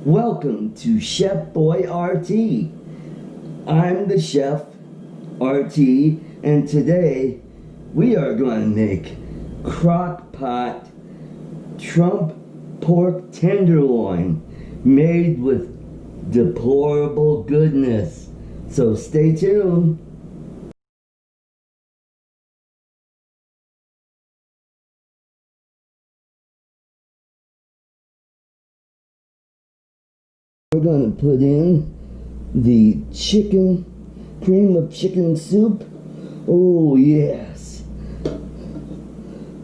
Welcome to Chef Boy Artie. I'm the chef, Artie, and today we are going to make crockpot Trump pork tenderloin made with deplorable goodness. So stay tuned. We're going to put in the cream of chicken soup. Oh yes.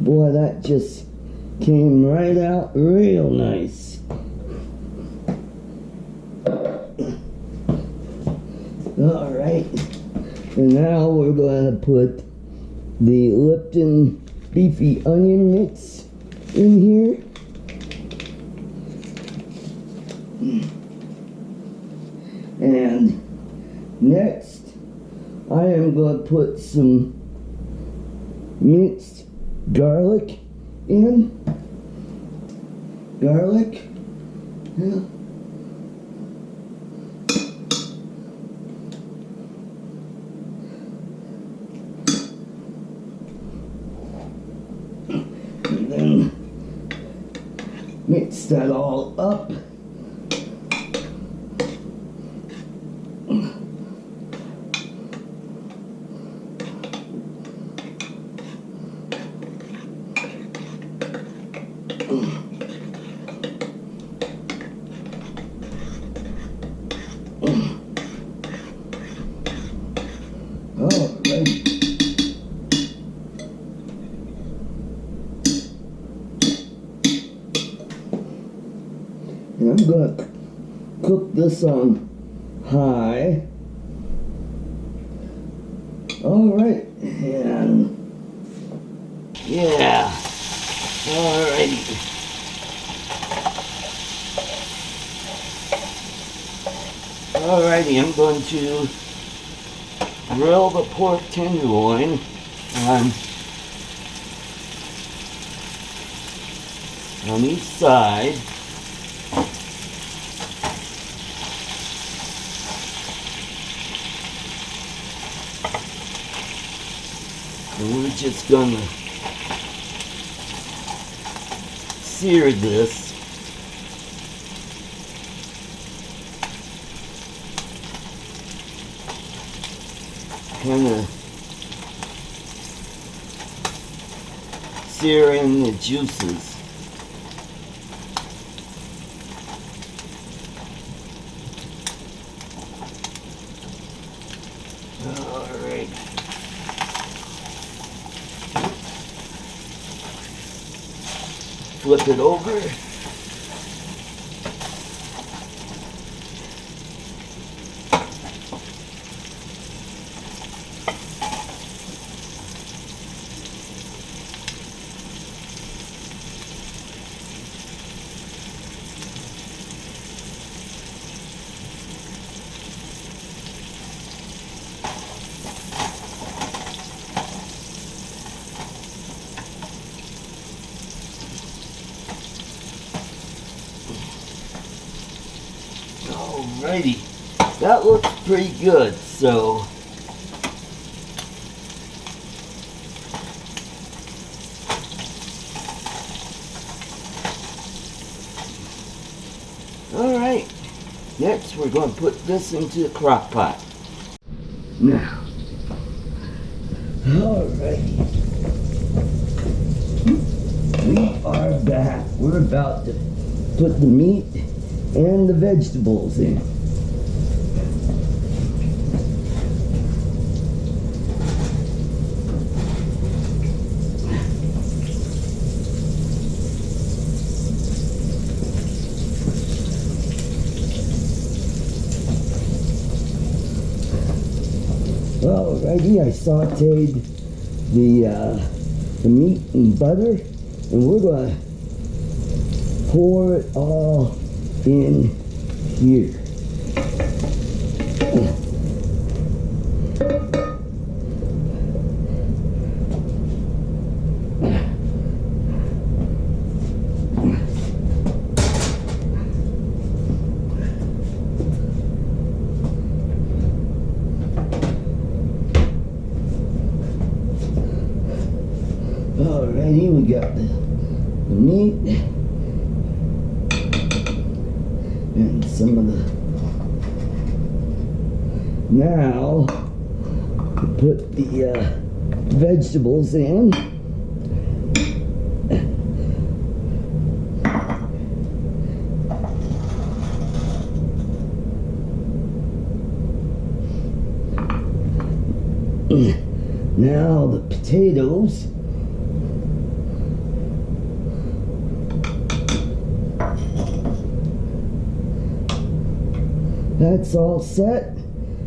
Boy, that just came right out real nice. Alright. And now we're going to put the Lipton beefy onion mix in here. And next, I am going to put some minced garlic in. Garlic. Yeah. And then mix that all up. Alright. And I'm going to cook this on high. Alright, and yeah, alrighty. Alrighty, I'm going to grill the pork tenderloin on each side. And we're just gonna sear this. Kind of sear in the juices. Alright. Flip it over. Alrighty, that looks pretty good, so alright, next we're going to put this into the crock pot. Now, alrighty, we are back. We're about to put the meat and the vegetables in. Alrighty, I sauteed the meat in butter, and we're going to pour it all in here. Alrighty, we got the meat and some of the. Now we put the vegetables in. Now the potatoes. That's all set.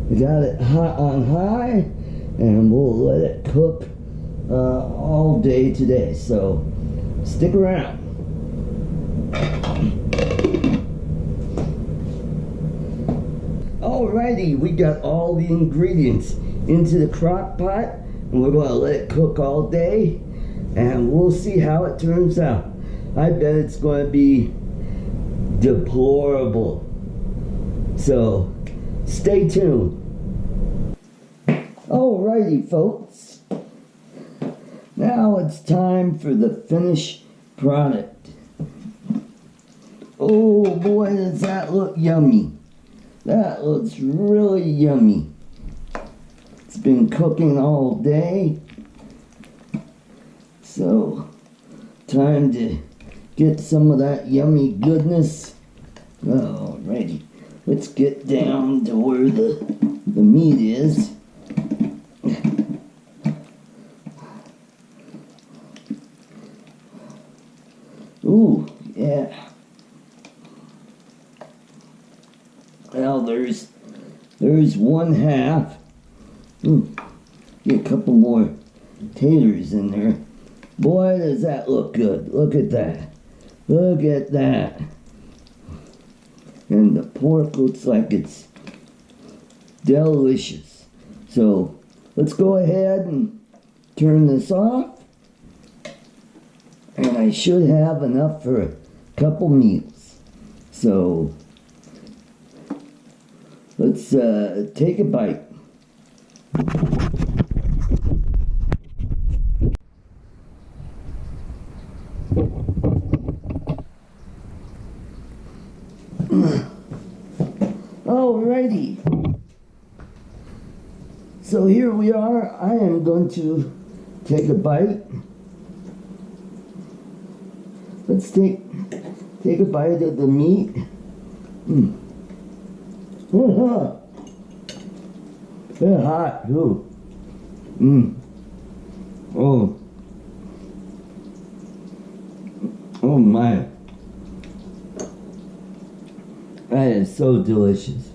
We got it hot on high, and we'll let it cook all day today. So stick around. Alrighty, we got all the ingredients into the crock pot, and we're going to let it cook all day, and we'll see how it turns out. I bet it's going to be deplorable. So stay tuned. Alrighty, folks. Now it's time for the finished product. Oh boy, does that look yummy. That looks really yummy. It's been cooking all day. So, time to get some of that yummy goodness. Alrighty. Let's get down to where the meat is. Ooh, yeah. Well, there's one half. Get a couple more taters in there. Boy, does that look good. Look at that. Look at that. And the pork looks like it's delicious. So let's go ahead and turn this off. And I should have enough for a couple meals. So let's take a bite. Alrighty. So here we are. I am going to take a bite. Let's take a bite of the meat. They're hot too. Oh my. That is so delicious.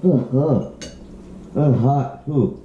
They're hot too.